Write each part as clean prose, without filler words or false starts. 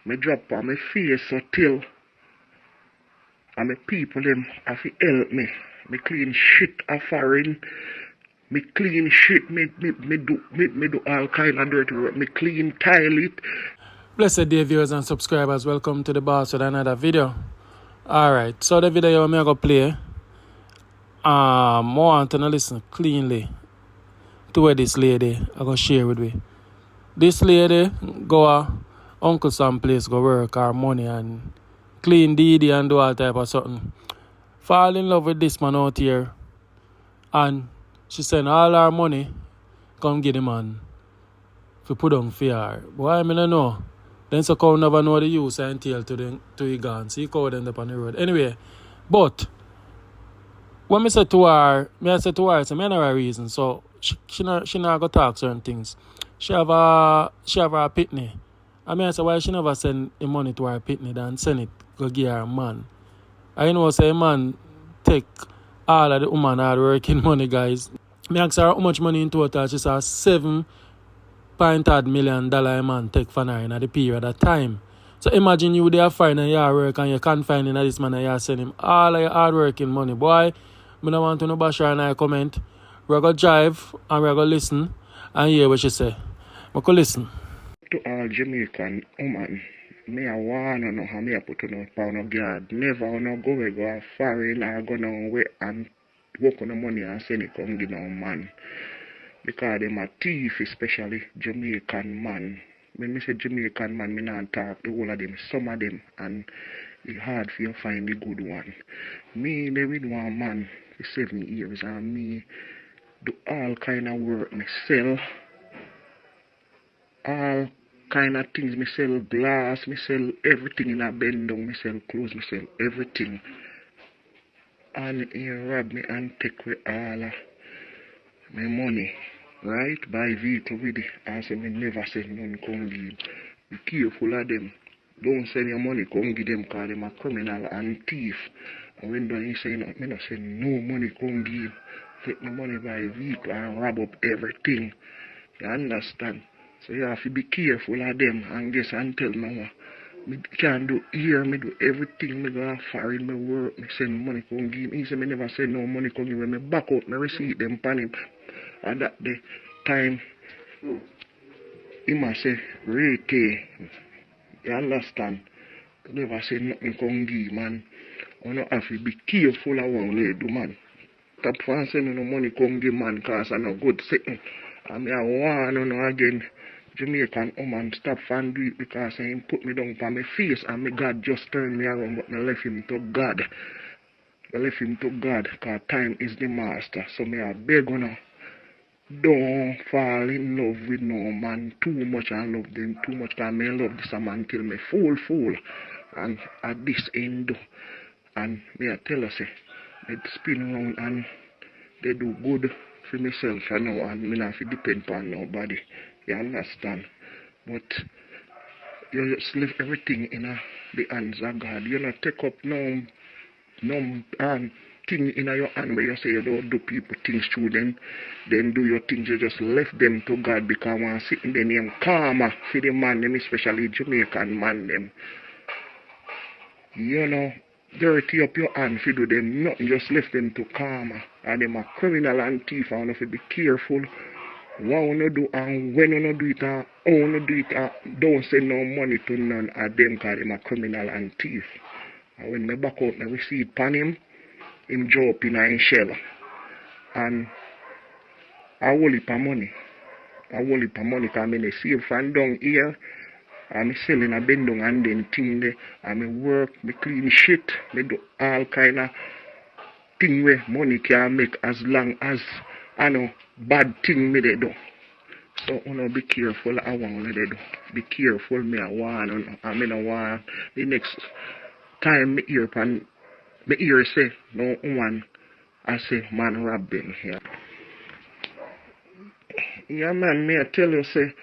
Me drop on my face so till and my people them have to help me. Me clean shit a foreign. Me clean shit, me do all kind of dirty work. Me clean toilet. Blessed day viewers and subscribers, welcome to the boss with another video. Alright, so the video I'm going to play, I want to listen cleanly to what this lady I'm going to share with me. This lady go a uncle some place, go work her money and clean DD and do all type of something. Fall in love with this man out here and she send all her money, come get the man to put on for her. Why I don't know. Then so come never know the use until to he gone. So he could end up on the road. Anyway, but when I say to her, it's a matter of reason. So she not go talk certain things. She have a pitney. I say why she never send the money to her pitney than send it go give her man. I know say man take all of the woman hard working money, guys. I ask her how much money in total. She said $7.8 million a man take for her in the period of time. So imagine you there finding your work and you can't find in this man and you send him all of your hard working money. Boy, I don't want to know bash her and I comment. We're going to drive and we're going to listen and hear what she say. We're going to listen. To all Jamaican woman, me a warn on how me a put on a pound of guard. Never on a go foreign or go down way and work on the money and send it come give no man. Because them a thief, especially Jamaican man. When me say Jamaican man, me not talk the whole of them, some of them, and it's hard for you to find the good one. Me, they with one man for 7 years, and me do all kind of work. Me sell all kind of things. Me sell glass, me sell everything in a bendong, me sell clothes, me sell everything. And he rob me and take away all of my money. Right? Buy vehicle with it. I say me never send none come give. Be careful of them. Don't send your money come give them because them a criminal and thief. And when they say no, me not send no money come give. Take my money buy vehicle and rob up everything. You understand? So you have to be careful of them and guess and tell me me can do here, me do everything, me go foreign, me work, me send money come give. He say me never send no money come give. When me back out, me receipt them pan him. And that the time, he must say, rate. You understand? You never say nothing come give, man. You don't have to be careful of what you do, man. Stop for sending no money come give, man, because I'm not good sitting. And I want to know again, Jamaican woman, stop and do it because he put me down for my face and my God just turned me around, but I left him to God. I left him to God because time is the master. So I beg you now. Don't fall in love with no man too much and love them too much because I love this man till me fool and at this end and me I tell her say they spin around and they do good for myself I know and me not have to depend on nobody. You understand? But you just leave everything in the hands of God. You not take up no thing in your hand where you say you don't do people things through them, then do your things, you just left them to God because one sitting the name karma for the man them, especially Jamaican man them. You know, dirty up your hand for do them nothing, just left them to karma. And them a criminal and thief and you have to be careful what you do and when you do it and how you do it and don't send no money to none of them because them a criminal and thief. And when me back out, me receipt pan him drop in a shell. And I hold it for money. Because I save from down here. I'm selling a bendong and then thing there. And I work, me clean shit. Me do all kind of thing where money can make as long as I know bad thing me they do. So be careful I want they do. Be careful me I want I mean I want the next time me hear say no woman I say man rob them here. Yeah man, me I tell you say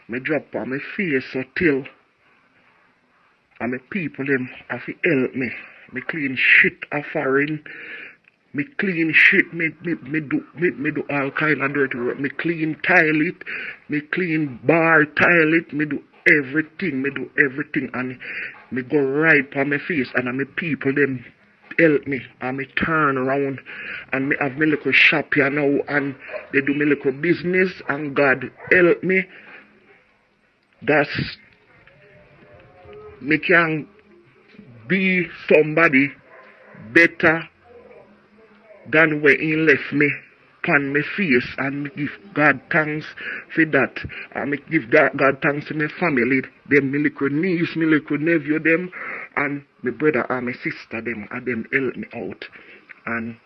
me drop on my face so till and my people them have to help me. Me clean shit a foreign. Me clean shit, me do all kind of dirty work. Me clean toilet, me clean bar toilet, me do everything. Me do everything and me go right on my face and my people them help me and me turn around and me have my little shop here now and they do my little business and God help me. That's me can be somebody better than where he left me upon my face and me give God thanks for that. And me give God thanks to my family, them my little niece, my little nephew them and my brother and my sister them and them help me out. And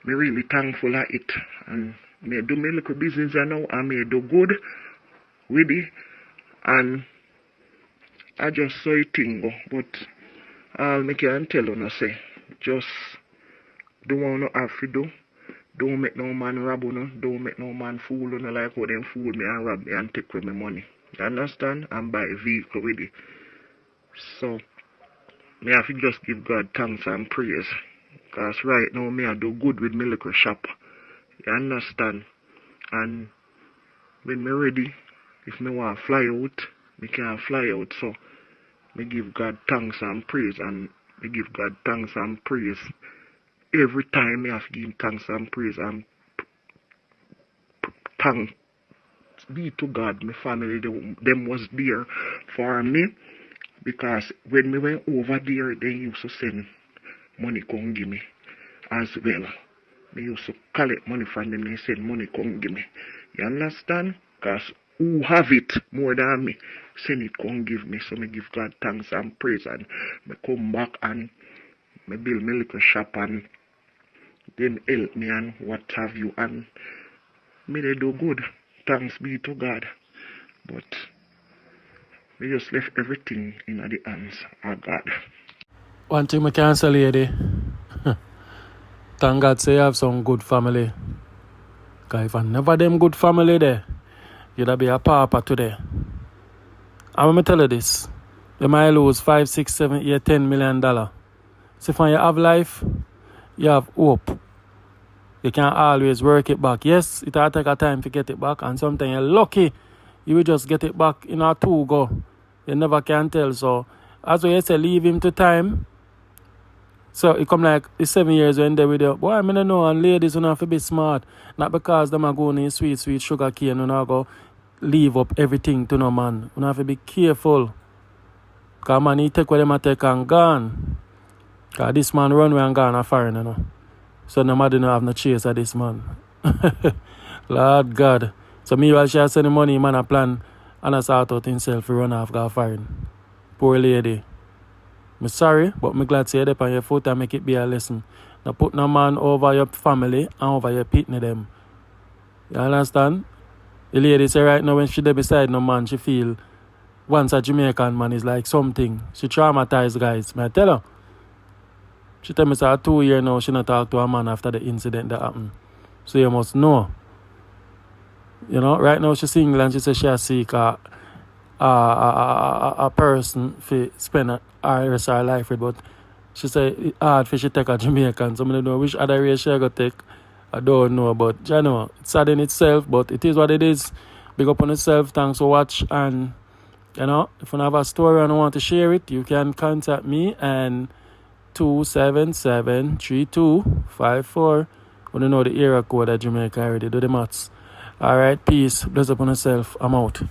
me really thankful at it. And me do my little business now and me do good with it. And I just saw it thing go, but all me can tell you say, just do what you have to do. Don't make no man rob you, don't make no man fool you like how them fool me and rob me and take away my money. You understand? And buy a vehicle with it. So, me have to just give God thanks and praise. Because right now, me I do good with my little shop. You understand? And when me ready, if me want to fly out, me can fly out. So, me give God thanks and praise. And me give God thanks and praise. Every time me have to give thanks and praise. And thanks be to God, my family, them was there for me. Because when me went over there, they used to send money come give me as well. They used to collect money from them, they send money come give me. You understand? Because who have it more than me, send it come give me. So me give God thanks and praise and me come back and me build my little shop and them help me and what have you. And me they do good. Thanks be to God. But we just left everything in the hands of God. One thing I can say, lady, thank God say you have some good family. Because if I never them good family there, you'd be a papa today. And let me tell you this, you might lose 5, 6, 7, 8, $10 million. So if you have life, you have hope. You can always work it back. Yes, it will take a time to get it back, and sometimes you're lucky, you will just get it back in a 2 go. You never can tell. So, as you say, leave him to time. So, it come like the 7 years when they with you. Boy, I don't know, and ladies, you have to be smart. Not because them are going in sweet sugar cane, you know, go leave up everything to no man. You have to be careful. Because man, he take what them take and gone. Because this man run away and gone a foreign, you know. So nobody don't have no chase of this man. Lord God. So me while she has sending money, man a plan and I sort out himself to run off, go foreign. Poor lady. I'm sorry, but I'm glad to hear that on your foot and make it be a lesson. Now put no man over your family and over your pitney them. You understand? The lady say right now when she there beside no man, she feel once a Jamaican man is like something. She traumatized guys. May I tell her? She tell me say 2 years now she not talk to a man after the incident that happened. So you must know. You know, right now she's single and she says she has seek a person to spend her rest of her life with, but she say it's hard for she take a Jamaican. So I don't know which other race she go take. I don't know, but you know, it's sad in itself, but it is what it is. Big up on itself, thanks for watch, and you know, if you have a story and you want to share it, you can contact me and 277-3254. When you know the area code of Jamaica already, do the maths. Alright, peace. Bless upon yourself. I'm out.